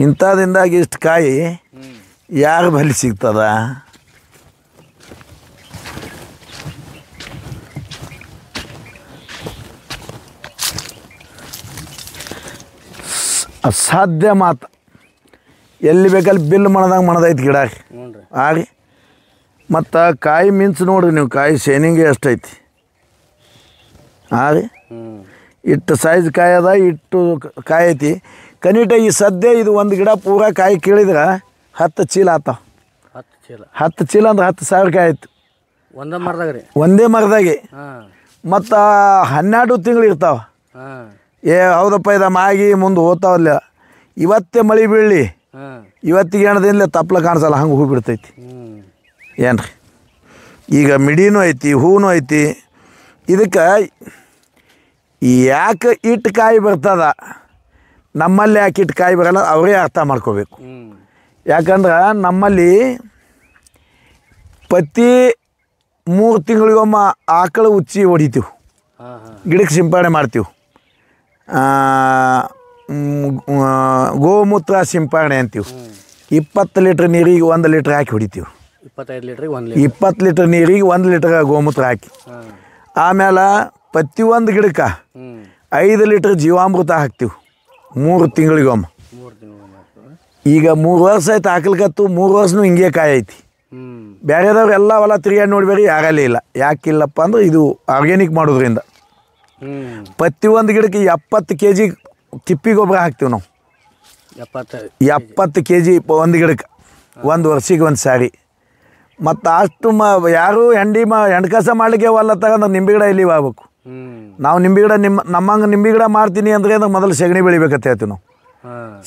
ಇಂಥದಿಂದಾಗಿ ಇಷ್ಟು ಕಾಯಿ ಯಾರು ಬಲಿ ಸಿಗ್ತದ? ಅಸಾಧ್ಯ ಮಾತು. ಎಲ್ಲಿ ಬೇಕಲ್ಲಿ ಬಿಲ್ ಮಾಡೋದಂಗೆ ಮಾಡೋದೈತಿ ಗಿಡ ಆಗಿ. ಮತ್ತು ಕಾಯಿ ಮಿಂಚು ನೋಡ್ರಿ ನೀವು, ಕಾಯಿ ಶೈನಿಂಗ್ ಎಷ್ಟೈತಿ ಆರಿ. ಇಟ್ಟು ಸೈಜ್ ಕಾಯಿ ಅದ, ಇಟ್ಟು ಕಾಯಿ ಐತಿ. ಕನಿಟ ಈ ಸದ್ಯ ಇದು ಒಂದು ಗಿಡ ಪೂರ ಕಾಯಿ ಕೀಳಿದ್ರೆ 10 ಚೀಲ ಆತಾವ. 10 ಚೀಲ ಅಂದ್ರೆ 10,000 ಕಾಯಿ ಆಯ್ತು ಒಂದೇ ಮರದಾಗೆ. ಮತ್ತು 12 ತಿಂಗಳು ಇರ್ತಾವೆ. ಹೌದಪ್ಪ ಇದು ಮಾಗಿ ಮುಂದೆ ಹೋಗ್ತಾವಲ್ಲ. ಇವತ್ತೇ ಮಳೆ ಬೀಳಲಿ, ಇವತ್ತಿಗೆ ಏನದಿಂದ ತಪ್ಪಲ ಕಾಣಿಸಲ್ಲ, ಹಂಗೆ ಹೂ ಬಿಡ್ತೈತಿ. ಏನು ರೀ, ಈಗ ಮಿಡಿನೂ ಐತಿ, ಹೂವೂ ಐತಿ. ಇದಕ್ಕೆ ಯಾಕೆ ಇಟ್ಟು ಕಾಯಿ ಬರ್ತದ, ನಮ್ಮಲ್ಲಿ ಯಾಕೆ ಇಟ್ಟು ಕಾಯಿ ಬರಲ್ಲ ಅವರೇ ಅರ್ಥ ಮಾಡ್ಕೋಬೇಕು. ಯಾಕಂದ್ರೆ ನಮ್ಮಲ್ಲಿ ಪ್ರತಿ 3 ತಿಂಗಳಿಗೊಮ್ಮ ಆಕಳು ಉಚ್ಚಿ ಹೊಡಿತೀವಿ, ಗಿಡಕ್ಕೆ ಸಿಂಪಡಣೆ ಮಾಡ್ತೀವಿ. ಗೋಮೂತ್ರ ಸಿಂಪಡಣೆ ಅಂತೀವಿ. 20 ಲೀಟ್ರ್ ನೀರಿಗೆ 1 ಲೀಟ್ರ್ ಹಾಕಿ ಹೊಡಿತೀವಿ. 20 ಲೀಟ್ರ್ ನೀರಿಗೆ 1 ಲೀಟ್ರ್ ಗೋಮೂತ್ರ ಹಾಕಿ. ಆಮೇಲೆ ಪ್ರತಿಯೊಂದು ಗಿಡಕ್ಕೆ 5 ಲೀಟ್ರ್ ಜೀವಾಮೃತ ಹಾಕ್ತೀವಿ 3 ತಿಂಗಳಿಗೊಮ್ಮೆ. ಈಗ 3 ವರ್ಷ ಆಯ್ತು ಹಾಕ್ಲಿಕ್ಕತ್ತು, 3 ವರ್ಷನೂ ಹಿಂಗೆ ಕಾಯಿ ಐತಿ. ಬೇರೆದವ್ರು ಎಲ್ಲ ಹೊಲ ತಿರುಗಾಡಿ ನೋಡ್ಬೇಡಿ, ಯಾರಲ್ಲಿ ಇಲ್ಲ. ಯಾಕಿಲ್ಲಪ್ಪ ಅಂದ್ರೆ ಇದು ಆರ್ಗ್ಯಾನಿಕ್ ಮಾಡೋದ್ರಿಂದ. ಪ್ರತಿಯೊಂದು ಗಿಡಕ್ಕೆ 70 kg ತಿಪ್ಪಿ ಗೊಬ್ಬರ ಹಾಕ್ತೀವಿ ನಾವು. 70 kg ಒಂದು ಗಿಡಕ್ಕೆ, 1 ವರ್ಷಕ್ಕೆ 1 ಸಾರಿ. ಮತ್ತು ಅಷ್ಟು ಯಾರು ಹೆಂಡು ಕಸ ಮಾಡಲಿಕ್ಕೆ ಹೊಲ ತಗೊಂಡ್ರೆ ನಿಂಬೆ ಗಿಡ ಇಲ್ಲಿ ಆಗ್ಬೇಕು. ನಾವು ನಿಂಬೆ ಗಿಡ ನಮ್ಮಂಗೆ ನಿಂಬೆ ಗಿಡ ಮಾಡ್ತೀನಿ ಅಂದರೆ ಮೊದಲು ಸಗಣಿ ಬೆಳಿಬೇಕಂತ ಹೇಳ್ತೀವಿ ನಾವು.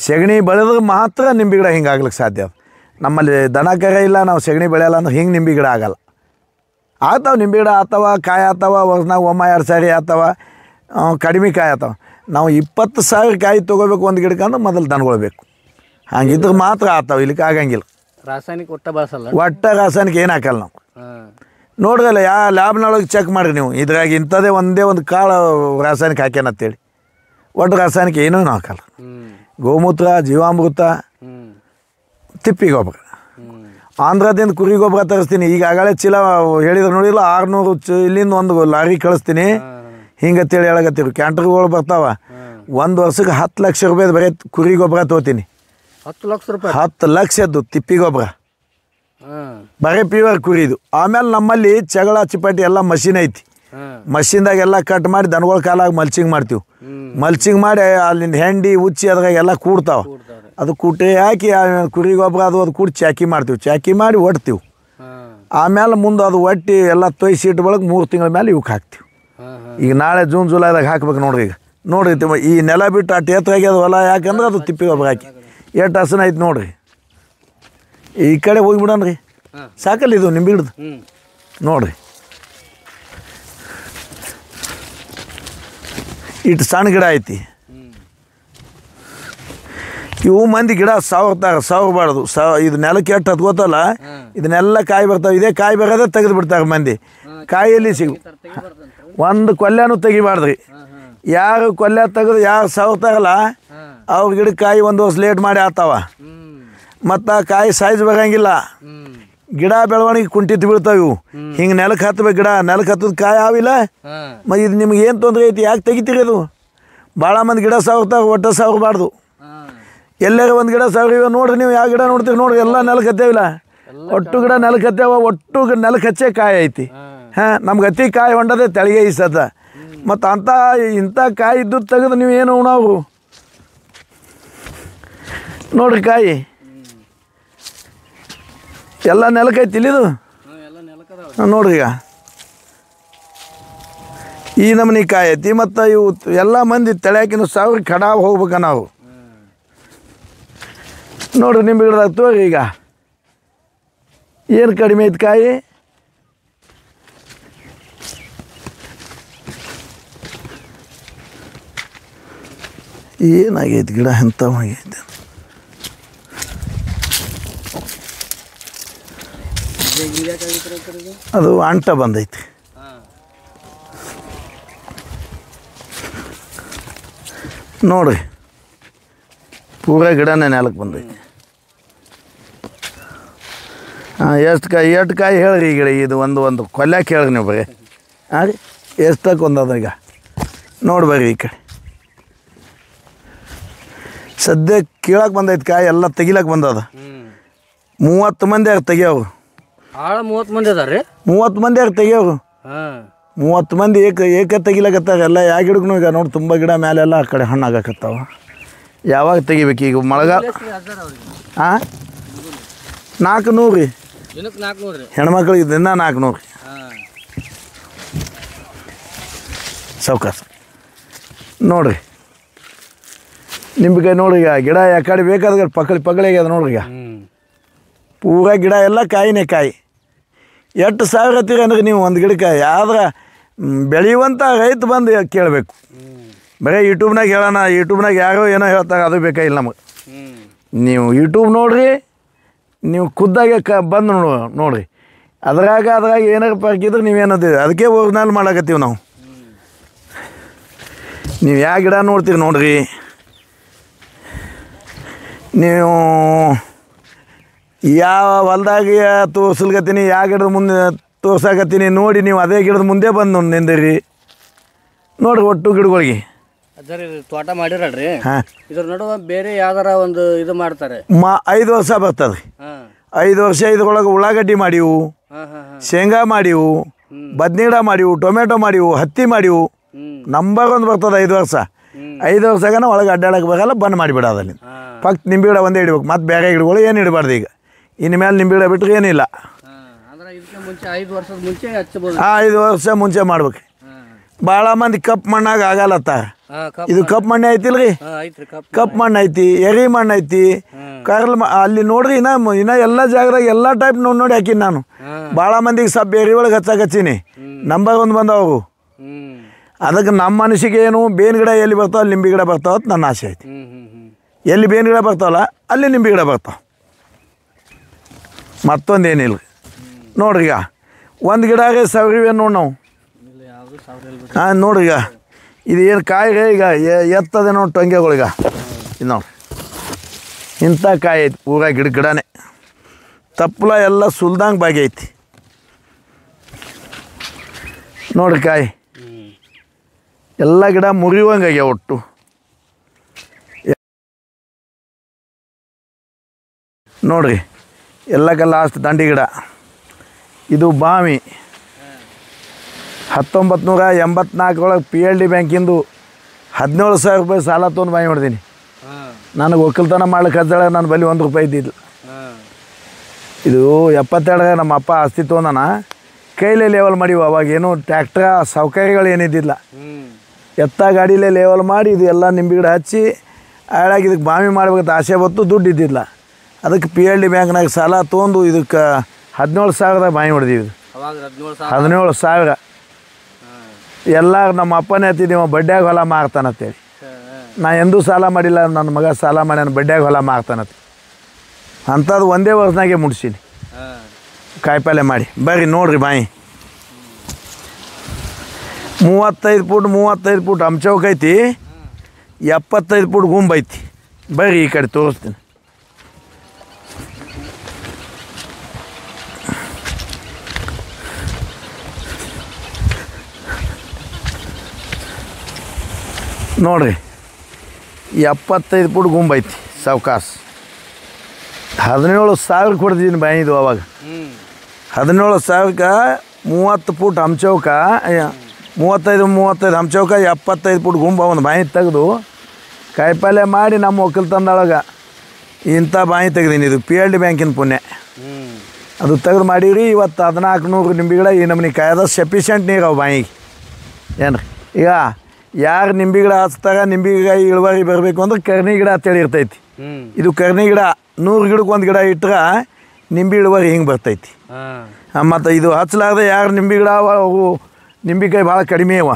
ಸಗಣಿ ಬೆಳೆದ್ರೆ ಮಾತ್ರ ನಿಂಬೆ ಗಿಡ ಹಿಂಗೆ ಆಗ್ಲಿಕ್ಕೆ ಸಾಧ್ಯ. ನಮ್ಮಲ್ಲಿ ದನ ಕರ ಇಲ್ಲ, ನಾವು ಸಗಣಿ ಬೆಳೆಯಲ್ಲ ಅಂದ್ರೆ ಹಿಂಗೆ ನಿಂಬೆ ಗಿಡ ಆಗಲ್ಲ. ಆಗ್ತಾವೆ ನಿಂಬೆ ಗಿಡ ಆತವ, ಕಾಯಿ ಆತವ, ವರ್ಷನಾಗ 1-2 ಸಾರಿ ಆತವ, ಕಡಿಮೆ ಕಾಯಿ ಆತವ. ನಾವು 20,000 ಕಾಯಿ ತೊಗೋಬೇಕು ಒಂದು ಗಿಡಕ್ಕೆ ಅಂದ್ರೆ ಮೊದಲು ದನಗೊಳ್ಬೇಕು. ಹಂಗಿದ್ರೆ ಮಾತ್ರ ಆತಾವ, ಇಲ್ಲಿಕ್ಕೆ ಆಗಂಗಿಲ್ಲ. ರಾಸಾಯನಿಕ ಒಟ್ಟ ರಾಸಾಯನಿಕ ಏನು ಹಾಕಲ್ಲ ನಾವು. ನೋಡ್ರಲ್ಲ, ಯಾವ ಲ್ಯಾಬ್ನೊಳಗೆ ಚೆಕ್ ಮಾಡಿರಿ ನೀವು, ಇದ್ರಾಗ ಇಂಥದ್ದೇ ಒಂದೇ ಒಂದು ಕಾಳು ರಾಸಾಯನಿಕ ಹಾಕ್ಯಾನಂತೇಳಿ. ಒಟ್ಟು ರಾಸಾಯನಿಕ ಏನೂ ಹಾಕಲ್ಲ. ಗೋಮೂತ್ರ, ಜೀವಾಮೃತ, ತಿಪ್ಪಿ ಗೊಬ್ಬರ. ಆಂಧ್ರದಿಂದ ಕುರಿ ಗೊಬ್ಬರ ತರಿಸ್ತೀನಿ. ಈಗ ಆಗಲೇ ಚೀಲ ಹೇಳಿದ್ರೆ ನೋಡಿಲ್ಲ, 600 ಇಲ್ಲಿಂದ ಒಂದು ಲಾರಿ ಕಳಿಸ್ತೀನಿ ಹಿಂಗತ್ತೇಳಿ ಹೇಳಕತ್ತೀವಿ. ಕ್ಯಾಂಟರ್ಗಳು ಬರ್ತಾವ. 1 ವರ್ಷಕ್ಕೆ 10 ಲಕ್ಷ ರೂಪಾಯಿ ಬರೀ ಕುರಿ ಗೊಬ್ಬರ ತೊಗೋತೀನಿ. 10 ಲಕ್ಷ ರೂಪಾಯಿ? 10 ಲಕ್ಷದ್ದು ತಿಪ್ಪಿ ಗೊಬ್ಬರ, ಬರೀ ಪ್ಯೂರ್ ಕುರಿದು. ಆಮೇಲೆ ನಮ್ಮಲ್ಲಿ ಜಗಳ ಚಿಪಾಟಿ ಎಲ್ಲ ಮಷಿನ್ ಐತಿ. ಮಷಿನ್ದಾಗೆಲ್ಲ ಕಟ್ ಮಾಡಿ ದನಗಳ ಕಾಲಾಗ ಮಲ್ಚಿಂಗ್ ಮಾಡ್ತೀವಿ. ಮಲ್ಚಿಂಗ್ ಮಾಡಿ ಅಲ್ಲಿಂದ ಹೆಂಡಿ ಉಚ್ಚಿ ಅದ್ರಾಗೆಲ್ಲ ಕೂಡ್ತಾವೆ. ಅದು ಕುಟ್ಟಿ ಹಾಕಿ ಕುರಿ ಗೊಬ್ಬರ ಅದು ಕೂಡಿ ಚಾಕಿ ಮಾಡ್ತೀವಿ. ಚಾಕಿ ಮಾಡಿ ಒಡ್ತೀವಿ. ಆಮೇಲೆ ಮುಂದೆ ಅದು ಒಟ್ಟಿ ಎಲ್ಲ ತೊಯ್ಸಿ ಇಟ್ಟು ಬಳಕ 3 ತಿಂಗಳ ಮೇಲೆ ಇವಕ್ಕೆ ಹಾಕ್ತೀವಿ. ಈಗ ನಾಳೆ ಜೂನ್ ಜುಲೈದಾಗ ಹಾಕ್ಬೇಕು ನೋಡ್ರಿ. ಈಗ ನೋಡ್ರಿ, ಈ ನೆಲ ಬಿಟ್ಟು ಅಟ್ಟು ಎತ್ತರಾಗ್ಯದ ಹೊಲ, ಯಾಕಂದ್ರೆ ಅದು ತಿಪ್ಪಿ ಗೊಬ್ಬರ ಹಾಕಿ ಎಷ್ಟು ಹಸನ ಐತೆ ನೋಡ್ರಿ. ಈ ಕಡೆ ಹೋಗಿಬಿಡನ್ರಿ, ಸಾಕಲ್ಲ ಇದು ನಿಂಬೆ ಗಿಡದು ನೋಡ್ರಿ. ಇಟ್ಟು ಸಣ್ಣ ಗಿಡ ಐತಿ. ಇವು ಮಂದಿ ಗಿಡ ಸಾವಬಾರ್ದು. ಇದು ನೆಲಕ್ಕೆ ಎಷ್ಟು ಹತ್ಕೋತಲ್ಲ, ಇದನ್ನೆಲ್ಲ ಕಾಯಿ ಬರ್ತಾವೆ. ಇದೇ ಕಾಯಿ ಬರೋದೇ ತೆಗೆದು ಬಿಡ್ತಾರೆ ಮಂದಿ. ಕಾಯಿಯಲ್ಲಿ ಒಂದು ಕೊಲ್ಲೆನೂ ತೆಗಿಬಾರ್ದ್ರಿ. ಯಾರು ಕೊಲ್ಲೆ ತೆಗೆದು ಯಾರು ಸಾವ್ತಾರಲ್ಲ ಅವ್ರ ಗಿಡಕ್ಕೆ ಕಾಯಿ 1 ವರ್ಷ ಲೇಟ್ ಮಾಡಿ ಆತಾವ. ಮತ್ತು ಕಾಯಿ ಸೈಜ್ ಬರೋಂಗಿಲ್ಲ. ಗಿಡ ಬೆಳವಣಿಗೆ ಕುಂಠಿತ ಬೀಳ್ತಾವೆ ಇವು. ಹಿಂಗೆ ನೆಲಕ್ಕೆ ಹತ್ತಬೇಕು. ಗಿಡ ನೆಲಕ್ಕೆ ಹತ್ತದ ಕಾಯಿ ಆವಿಲ್ಲ. ಮತ್ತು ಇದು ನಿಮ್ಗೆ ಏನು ತೊಂದರೆ ಐತಿ, ಯಾಕೆ ತೆಗಿತೀರಿ? ಅದು ಭಾಳ ಮಂದಿ ಗಿಡ ಸಾವ್ತಾವೆ, ಒಟ್ಟು ಸಾವಬಾರ್ದು. ಎಲ್ಲಾರ ಒಂದು ಗಿಡ ಸಾವಿರ ನೋಡ್ರಿ. ನೀವು ಯಾವ ಗಿಡ ನೋಡ್ತೀರಿ ನೋಡ್ರಿ, ಎಲ್ಲ ನೆಲಕ್ಕೆ ಹತ್ತೇವಿಲ್ಲ. ಒಟ್ಟು ಗಿಡ ನೆಲಕ್ಕೆ ಹತ್ತೇವ, ಒಟ್ಟು ನೆಲಕ್ಕೆ ಹಚ್ಚೇ ಕಾಯಿ ಐತಿ. ನಮ್ಗೆ ಅತಿ ಕಾಯಿ ಹೊಂಡದೆ ತೆಳಿಗೆ ಈಸತ್ತ. ಮತ್ತು ಇಂಥ ಕಾಯಿ ಇದ್ದು ತೆಗೆದು ನೀವು ಏನು ಉಣವು ನೋಡ್ರಿ. ಕಾಯಿ ಎಲ್ಲ ನೆಲಕ್ಕೆ ಐತಿ ಇಲ್ಲಿದು ನೋಡ್ರಿ. ಈಗ ಈ ನಮೂನಿ ಕಾಯಿ ಐತಿ. ಮತ್ತು ಇವು ಎಲ್ಲ ಮಂದಿ ತೆಳ್ಯಾಕಿನ ಸಾವಿರ ಕಡಾವ್ ಹೋಗ್ಬೇಕ ನಾವು ನೋಡ್ರಿ. ನಿಂಬೆ ಗಿಡದಾಗ ತೋರಿ. ಈಗ ಏನು ಕಡಿಮೆ ಐತಿ ಕಾಯಿ? ಏನಾಗೈತಿ ಗಿಡ ಎಂಥವಾಗೈತೆ? ಅದು ಅಂಟ ಬಂದೈತಿ. ನೋಡ್ರಿ, ಪೂರಾ ಗಿಡನೇ ನೆಲಕ್ಕೆ ಬಂದೈತಿ. ಹಾಂ ಎಷ್ಟು ಕಾಯಿ ಹೇಳ್ರಿ ಈಗ ಇದು ಒಂದು ಕೊಲ್ಯಾಕೆ ಹೇಳ್ರಿ ನೀವು ಬರೀ. ಹಾಂ ರೀ ಎಷ್ಟಕ್ಕೆ ಒಂದದ ಈಗ ನೋಡಿ ಬರ್ರಿ ಈ ಕಡೆ. ಸದ್ಯಕ್ಕೆ ಕೀಳಕ್ಕೆ ಬಂದೈತಿ ಕಾಯಿ ಎಲ್ಲ ತೆಗಿಲಕ್ಕೆ ಬಂದದ. 30 ಮಂದಿ ಯಾರು ತೆಗಿಯೋರು. 30 ಮಂದಿ ಅದಾರ ರೀ. 30 ಮಂದಿ ಯಾರು ತೆಗಿಯೋರು. 30 ಮಂದಿ ಏಕ ತೆಗಿಲಕತ್ತಾರ ಎಲ್ಲ. ಯಾವ ಗಿಡಕ್ಕೂ ಈಗ ನೋಡಿ ತುಂಬ ಗಿಡ ಮೇಲೆಲ್ಲ ಆ ಕಡೆ ಹಣ್ಣು ಆಗಕತ್ತಾವ. ಯಾವಾಗ ತೆಗಿಬೇಕು ಈಗ ಮಳೆಗಾಲ? ಹಾಂ 400 ರೀ. ಹೆಣ್ಮಕ್ಳಿಗೆ ದಿನ 400 ರೀ. ಸಾವ್ಕಾಸ ನೋಡಿರಿ ನಿಂಬೆಕಾಯಿ ನೋಡ್ರಿ. ಈಗ ಗಿಡ ಯಾಕಡೆ ಬೇಕಾದ್ರೆ ಪಕ್ಕಳಿ ಆಗ್ಯದ ನೋಡ್ರಿ. ಈಗ ಪೂರಾ ಗಿಡ ಎಲ್ಲ ಕಾಯಿನೇ ಕಾಯಿ. ಎಷ್ಟು ಸಾವಿರ ಹತ್ತೀರಿ ಅಂದ್ರೆ ನೀವು ಒಂದು ಗಿಡಕ್ಕೆ ಯಾವ್ದಾರ ಬೆಳೆಯುವಂಥ ರೈತ ಬಂದು ಕೇಳಬೇಕು. ಬರೀ ಯೂಟ್ಯೂಬ್ನಾಗ ಹೇಳೋಣ, ಯೂಟ್ಯೂಬ್ನಾಗ ಯಾರೋ ಏನೋ ಹೇಳ್ತಾರೆ ಅದು ಬೇಕಾಗಿಲ್ಲ ನಮಗೆ. ನೀವು ಯೂಟ್ಯೂಬ್ ನೋಡಿರಿ, ನೀವು ಖುದ್ದಾಗೆ ಬಂದು ನೋಡಿರಿ. ಅದ್ರಾಗ ಏನಾರು ಪರ್ಕಿದ್ರೆ ನೀವೇನದು ಅದಕ್ಕೆ ಒರಿಜಿನಲ್ ಮಾಡಕತ್ತೀವಿ ನಾವು. ನೀವು ಯಾವ ಗಿಡ ನೋಡ್ತೀರಿ ನೋಡ್ರಿ. ನೀವು ಯಾವ ಹೊಲ್ದಾಗ ತೋರ್ಸಲ್ಕತ್ತೀನಿ, ಯಾವ ಗಿಡದ ಮುಂದೆ ತೋರ್ಸಾಕತ್ತೀನಿ ನೋಡಿ ನೀವು ಅದೇ ಗಿಡದ ಮುಂದೆ ಬಂದು ನಿಂದಿರಿ ನೋಡ್ರಿ. ಒಟ್ಟು ಗಿಡಗಳಿಗೆ ತೋಟ ಮಾಡಿರಲ್ರಿ. ಹಾಂ ಇದ್ರ ನಡುವೆ ಬೇರೆ ಯಾವ್ದಾರ ಒಂದು ಇದು ಮಾಡ್ತಾರೆ. 5 ವರ್ಷ ಬರ್ತದೆ ರೀ. 5 ವರ್ಷ ಇದ್ರೊಳಗೆ ಉಳ್ಳಾಗಡ್ಡಿ ಮಾಡಿವು, ಶೇಂಗಾ ಮಾಡಿವು, ಬದ್ನಿ ಗಿಡ ಮಾಡಿವು, ಟೊಮೆಟೊ ಮಾಡಿವು, ಹತ್ತಿ ಮಾಡಿವು. ನಂಬರ್ 1 ಬರ್ತದೆ 5 ವರ್ಷ. 5 ವರ್ಷಗನ ಒಳಗೆ ಅಡ್ಡಾಡಕ್ಕೆ ಬರಲ್ಲ, ಬಂದ್ ಮಾಡಿಬಿಡೋದು ಅಲ್ಲಿ. ಫಕ್ತ್ ನಿಂಬೆ ಗಿಡ ಒಂದೇ ಇಡ್ಬೇಕು, ಮತ್ತು ಬೇರೆ ಗಿಡಗಳು ಏನು ಇಡಬಾರ್ದು. ಈಗ ಇನ್ನು ಮೇಲೆ ನಿಂಬೆ ಗಿಡ ಬಿಟ್ಟರೆ ಏನಿಲ್ಲ. 5 ವರ್ಷದ ಮುಂಚೆ ಹಚ್ಚಬಹುದು. 5 ವರ್ಷ ಮುಂಚೆ ಮಾಡ್ಬೇಕು. ಭಾಳ ಮಂದಿ ಕಪ್ ಮಣ್ಣಾಗ ಆಗಲ್ಲತ್ತ. ಇದು ಕಪ್ ಮಣ್ಣೆ ಐತಿಲ್ರಿ. ಕಪ್ ಮಣ್ಣು ಐತಿ, ಎರಿ ಮಣ್ಣು ಐತಿ, ಕರ್ಲ್ ಅಲ್ಲಿ ನೋಡ್ರಿ. ಇನ್ನ ಎಲ್ಲ ಜಾಗದಾಗ ಎಲ್ಲ ಟೈಪ್ ನೋಡಿ ಹಾಕಿನಿ ನಾನು. ಭಾಳ ಮಂದಿಗೆ ಸ್ವಲ್ಪ ಎರಿ ಒಳಗೆ ಹಚ್ಚೀನಿ. ನಂಬರ್ 1 ಬಂದವು. ಅದಕ್ಕೆ ನಮ್ಮ ಮನಸ್ಸಿಗೆ ಏನು ಬೇನ್ ಗಿಡ ಎಲ್ಲಿ ಬರ್ತಾವ ಅಲ್ಲಿ ನಿಂಬೆ ಗಿಡ ಬರ್ತಾವ ಅಂತ ನನ್ನ ಆಸೆ ಐತಿ. ಎಲ್ಲಿ ಬೇನ್ ಗಿಡ ಬರ್ತಾವಲ್ಲ ಅಲ್ಲಿ ನಿಂಬೆ ಗಿಡ ಬರ್ತಾವ. ಮತ್ತೊಂದೇನಿಲ್ಲ ನೋಡ್ರಿ. ಈಗ ಒಂದು ಗಿಡಾಗೆ ಸಾವಿರ ನೋಡಿ ನಾವು. ಹಾಂ ನೋಡ್ರಿ. ಈಗ ಇದು ಏನು ಕಾಯಿಗೆ ಈಗ ಎತ್ತದೆ ನೋಡಿ ಟೊಂಗೆಗಳಿಗ. ಇದು ನೋಡ್ರಿ ಇಂಥ ಕಾಯಿ ಐತಿ. ಪೂರಾ ಗಿಡನೇ ತಪ್ಪಲ ಎಲ್ಲ ಸುಲ್ದಂಗೆ ಬಾಗಿ ಐತಿ ನೋಡ್ರಿ. ಕಾಯಿ ಎಲ್ಲ ಗಿಡ ಮುರಿಯುವಂಗೆ ಒಟ್ಟು. ನೋಡ್ರಿ ಎಲ್ಲಕ್ಕೆ ಲಾಸ್ಟ್ ದಂಡಿ ಗಿಡ. ಇದು ಬಾವಿ 1984 PLD ಬ್ಯಾಂಕಿಂದು 17,000 ರೂಪಾಯಿ ಸಾಲ ತೊಗೊಂಡು ಬಾವಿ ಮಾಡಿದೀನಿ. ನನಗೆ ಒಕ್ಕಲ್ತನ ಮಾಡ್ಲಿಕ್ಕೆ ಹಚ್ಚಾಳ ನನ್ನ ಬಳಿ 1 ರೂಪಾಯಿ ಇದ್ದಿದ್ದು. ಇದು 72 ನಮ್ಮ ಅಪ್ಪ ಆಸ್ತಿ ತೊಗೊಂಡನ. ಕೈಲೇ ಲೆವೆಲ್ ಮಾಡಿವು. ಅವಾಗೇನು ಟ್ಯಾಕ್ಟ್ರ ಸೌಕರ್ಯಗಳು ಏನಿದ್ದಿಲ್ಲ. ಎತ್ತ ಗಾಡಿಲೇ ಲೆವೆಲ್ ಮಾಡಿ ಇದು ಎಲ್ಲ ನಿಂಬೆ ಗಿಡ ಹಚ್ಚಿ ಹಾಳಾಗಿ ಇದಕ್ಕೆ ಬಾವಿ ಮಾಡ್ಬೇಕಂತ ಆಸೆ ಬತ್ತು. ದುಡ್ಡು ಇದ್ದಿಲ್ಲ. ಅದಕ್ಕೆ PLD ಬ್ಯಾಂಕ್ನಾಗ ಸಾಲ ತೊಗೊಂಡು ಇದಕ್ಕೆ 17,000 ಬಾವಿ ಹೊಡೆದೀವಿ. 17,000 ಎಲ್ಲ ನಮ್ಮ ಅಪ್ಪನೇ ಹತ್ತಿದ್ದೀವ ಬಡ್ಡ್ಯಾಗ ಹೊಲ ಮಾರ್ತಾನಂತೇಳಿ. ನಾ ಎಂದೂ ಸಾಲ ಮಾಡಿಲ್ಲ. ನನ್ನ ಮಗ ಸಾಲ ಮಾಡ್ಯಾನ ಬಡ್ಡ್ಯಾಗ ಹೊಲ ಮಾರ್ತಾನಂತ. ಅಂಥದ್ದು ಒಂದೇ ವರ್ಷನಾಗೆ ಮುಡ್ಸೀನಿ ಕಾಯಿಪಲ್ಲೆ ಮಾಡಿ. ಬರ್ರಿ ನೋಡ್ರಿ ಬಾಯಿ. 35 ಫುಟ್ ಅಂಚೌಕ್ ಐತಿ, 75 ಫುಟ್ ಗುಂಬ್ ಐತಿ. ಬರ್ರಿ ಈ ಕಡೆ ತೋರಿಸ್ತೀನಿ. ನೋಡ್ರಿ 75 ಫುಟ್ ಗುಂಬ್ ಐತಿ. ಸಾವ್ಕಾಸ್ 17,000 ಕೊಡ್ತಿದ್ದೀನಿ ಬಾಯಿದು. ಅವಾಗ 17,000ಕ್ಕೆ 30 ಫುಟ್ ಅಂಚೌಕ, 35 ಅಂಚೌಕ, 75 ಫುಟ್ ಗುಂಬ ಒಂದು ಬಾಯಿ ತೆಗೆದು ಕಾಯಿಪಲ್ಲೆ ಮಾಡಿ ನಮ್ಮ ಒಕ್ಕಲ್ತನದೊಳಗೆ ಇಂಥ ಬಾಯಿ ತೆಗ್ದೀನಿ. ಇದು PLD ಬ್ಯಾಂಕಿನ ಪುಣ್ಯ. ಅದು ತೆಗೆದು ಮಾಡೀವ್ರಿ. ಇವತ್ತು 1400 ನಿಂಬೆ ಗಿಡ ಈ ನಮ್ಮನೆ ಕಾಯ್ದ ಸಫಿಷಿಯೆಂಟ್ ನೀರು ಅವು ಬಾಯಿಗೆ. ಏನು ಈಗ ಯಾರು ನಿಂಬೆ ಗಿಡ ಹಚ್ತಾಗ ನಿಂಬೆಕಾಯಿ ಇಳುವರಿ ಬರಬೇಕು ಅಂದ್ರೆ ಕರ್ನಿ ಗಿಡ ಅಂತೇಳಿ ಇರ್ತೈತಿ. ಇದು ಕರ್ನಿ ಗಿಡ 100 ಗಿಡಕ್ಕೆ 1 ಗಿಡ ಇಟ್ಟರೆ ನಿಂಬೆ ಇಳುವರಿ ಹಿಂಗೆ ಬರ್ತೈತಿ. ಮತ್ತು ಇದು ಹಚ್ಚಲಾರ್ದೆ ಯಾರು ನಿಂಬೆ ಗಿಡ ಅವು ನಿಂಬೆಕಾಯಿ ಭಾಳ ಕಡಿಮೆ ಅವ.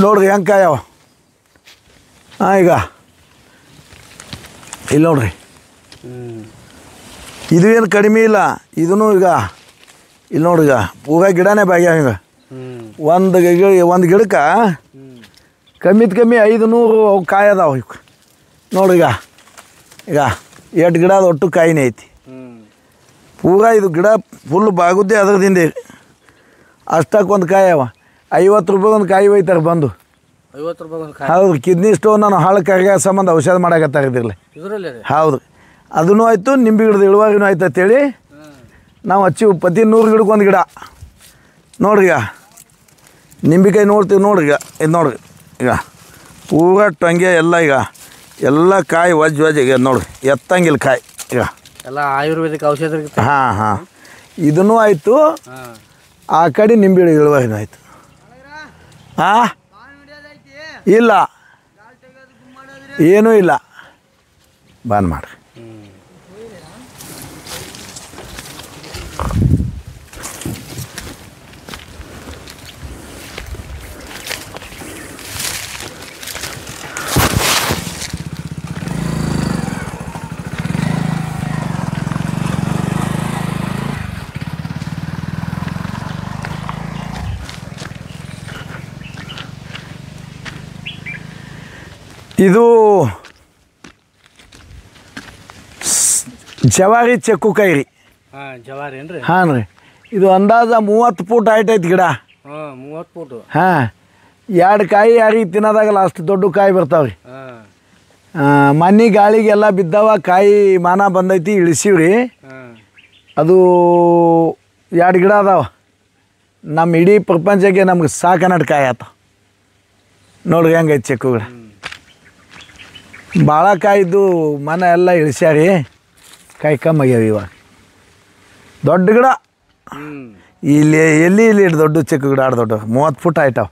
ನೋಡ್ರಿ ಹೆಂಗೆ ಕಾಯವ. ಹಾಂ ಈಗ ಇಲ್ಲಿ ನೋಡ್ರಿ. ಇದು ಏನು ಕಡಿಮೆ ಇಲ್ಲ. ಇದೂ ಈಗ ಇಲ್ಲಿ ನೋಡ್ರಿ. ಈಗ ಪೂರಾ ಗಿಡನೇ ಬಾಗ್ಯಾವ. ಈಗ ಒಂದು ಗಿಡಕ್ಕೆ ಕಮ್ಮಿ 500 ಅವು ಕಾಯಿ ಅದಾವ ಇವ್ ನೋಡ್ರಿ ಈಗ ಎಷ್ಟು ಗಿಡ ಅದು ಒಟ್ಟು ಕಾಯಿನೇ ಐತಿ ಪೂರಾ ಇದು ಗಿಡ ಫುಲ್ ಬಾಗುದ್ದೆ ಅದ್ರದಿಂದ ಅಷ್ಟಕ್ಕೆ ಒಂದು ಕಾಯಿ ಅವ 50 ರೂಪಾಯಿ ಒಂದು ಕಾಯಿ ಒಯ್ತಾರೆ ಬಂದು 50 ರೂಪಾಯಿ ಒಂದು ಹೌದು ಕಿಡ್ನಿ ಸ್ಟೋನ್ ನಾನು ಹಾಳು ಕರಗ ಸಂಬಂಧ ಔಷಧ ಮಾಡಕತ್ತಾರೆ ಇದ್ರಲ್ಲಿ ಇದರಲ್ಲಿ ಹೌದು ಅದೂ ಆಯಿತು ನಿಂಬೆ ಗಿಡದ ಇಳುವರಿನೂ ಆಯ್ತು ಅಂತೇಳಿ ನಾವು ಹಚ್ಚಿವು ಪ್ರತಿ 100 ಗಿಡಕ್ಕೆ ಒಂದು ಗಿಡ ನೋಡ್ರಿ ಈಗ ನಿಂಬೆಕಾಯಿ ನೋಡ್ತೀವಿ ನೋಡ್ರಿ ಇದು ನೋಡ್ರಿ ಈಗ ಪೂರಾ ಟೊಂಗೆ ಎಲ್ಲ ಕಾಯಿ ವಜ್ ಈಗ ನೋಡ್ರಿ ಎತ್ತಂಗಿಲ್ಲ ಕಾಯಿ ಈಗ ಎಲ್ಲ ಆಯುರ್ವೇದಿಕ್ ಔಷಧ ಹಾಂ ಇದೂ ಆಯಿತು ಆ ಕಡೆ ನಿಂಬೆ ಇಳುವರಿನೂ ಆಯಿತು ಹಾಂ ಇಲ್ಲ ಏನೂ ಇಲ್ಲ ಬಂದ್ ಮಾಡ್ರಿ ಇದು ಜವಾರಿ ಚೆಕ್ಕುಕಾಯಿ ರೀ ಜವಾರಿ ಏನ್ರಿ ಹಾಂ ರೀ ಇದು ಅಂದಾಜು 30 ಫೂಟ್ ಹೈಟ್ ಐತಿ ಗಿಡ 30 ಫೂಟ್ ಹಾಂ 2 ಕಾಯಿ ಯಾರಿಗೆ ತಿನ್ನೋದಾಗಲ್ಲ ಅಷ್ಟು ದೊಡ್ಡ ಕಾಯಿ ಬರ್ತಾವ್ರಿ ಮನೆ ಗಾಳಿಗೆಲ್ಲ ಬಿದ್ದಾವ ಕಾಯಿ ಮಾನ ಬಂದೈತಿ ಇಳಿಸಿವ್ರಿ ಅದು 2 ಗಿಡ ಅದಾವ ನಮ್ಮ ಇಡೀ ಪ್ರಪಂಚಕ್ಕೆ ನಮ್ಗೆ ಸಾಕನ್ನಟ್ಟು ಕಾಯಿ ಆತ ನೋಡ್ರಿ ಹೆಂಗೈತಿ ಚೆಕ್ಕು ಗಿಡ ಭಾಳ ಕಾಯಿದ್ದು ಮನೆ ಎಲ್ಲ ಇಳಿಸ್ಯಾರಿ ಕಾಯಿ ಕಮ್ಮಿ ಆಗ್ಯಾವ ಇವಾಗ ದೊಡ್ಡ ಗಿಡ ಇಲ್ಲಿ ದೊಡ್ಡ ಚೆಕ್ಕು ಗಿಡ ದೊಡ್ಡ 30 ಫುಟ್ ಆಯ್ತಾವ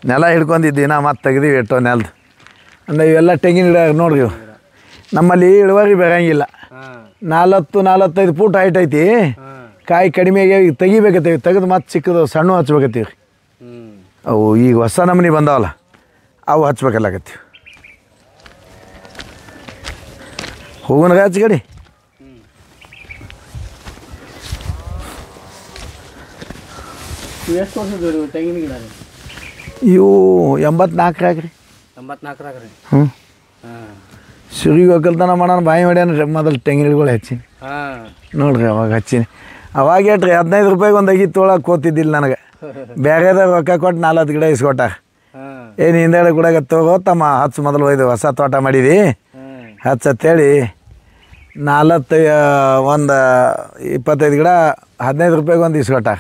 ನೆಲ ಹಿಡ್ಕೊಂಡಿದ್ದೀನ ಮತ್ತೆ ತೆಗ್ದೀವಿ ಎಷ್ಟೋ ನೆಲದ ಅಂದರೆ ಇವೆಲ್ಲ ತೆಂಗಿನ ಗಿಡ ನೋಡ್ರಿ ಇವು ನಮ್ಮಲ್ಲಿ ಇಳುವರಿ ಬರೋಂಗಿಲ್ಲ 45 ಫುಟ್ ಹೈಟ್ ಐತಿ ಕಾಯಿ ಕಡಿಮೆ ಆಗ್ಯಾವ ತೆಗಿಬೇಕತ್ತೀವಿ ತೆಗೆದು ಮತ್ತೆ ಚಿಕ್ಕದು ಸಣ್ಣ ಹಚ್ಬೇಕತ್ತೀವಿ ಅವು ಈಗ ಹೊಸ ನಮೂನಿ ಬಂದಾವಲ್ಲ ಅವು ಹಚ್ಬೇಕಲ್ಲಾಗತ್ತೀವಿ ಹೋಗೋಣ ಹಚ್ಚ ಗಡಿ ಎಷ್ಟು ವರ್ಷದ ತೆಂಗಿನ ಗಿಡ ಇವು 84 ಹಾಕ್ರಿ 84 ರೀ ಸುರಿಗೆ ಒಕ್ಕಲ್ತನ ಮಾಡೋಣ ಬಾಯಿ ಮಾಡ್ಯಾನ ಮೊದಲು ತೆಂಗಿನ ಗಿಡಗಳು ಹಚ್ಚೀನಿ ನೋಡ್ರಿ ಅವಾಗ ಹಚ್ಚೀನಿ ಅವಾಗ ಏಟ್ರಿ 15 ರೂಪಾಯಿಗೆ ಒಂದು ಅಗಿ ತೊಳಕ್ಕೆ ಕೂತಿದ್ದಿಲ್ಲ ನನಗೆ ಬೇರೆದಾಗ ರೊಕ್ಕ ಕೊಟ್ಟು 40 ಗಿಡ ಇಸ್ಕೊಟ್ಟಾರ ಏನು ಹಿಂದೆಡೆ ಕೂಡ ತಗೋ ತಮ್ಮ ಹಚ್ಚು ಮೊದಲು ಒಯ್ದು ಹೊಸ ತೋಟ ಮಾಡಿದಿ ಹಚ್ಚತ್ತೇಳಿ 25 ಗಿಡ 15 ರೂಪಾಯಿಗೆ ಒಂದು ಇಸ್ಕೊಟ್ಟಾರ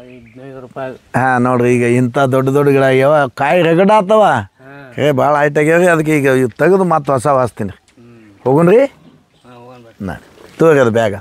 15 ರೂಪಾಯಿ ಹಾಂ ನೋಡ್ರಿ ಈಗ ಇಂಥ ದೊಡ್ಡ ಗಿಡ ಆಗ್ಯಾವ ಕಾಯಿ ರಗಡ ಆತವ ಭಾಳ ಹೈಟ್ ಆಗ್ಯಾವ ಅದಕ್ಕೆ ಈಗ ತೆಗೆದು ಮತ್ತೆ ಹೊಸ ಹಾಸ್ತೀನಿ ಹೋಗೋಣ್ರಿ ನಾ ತೋರಿ ಅದು ಬ್ಯಾಗ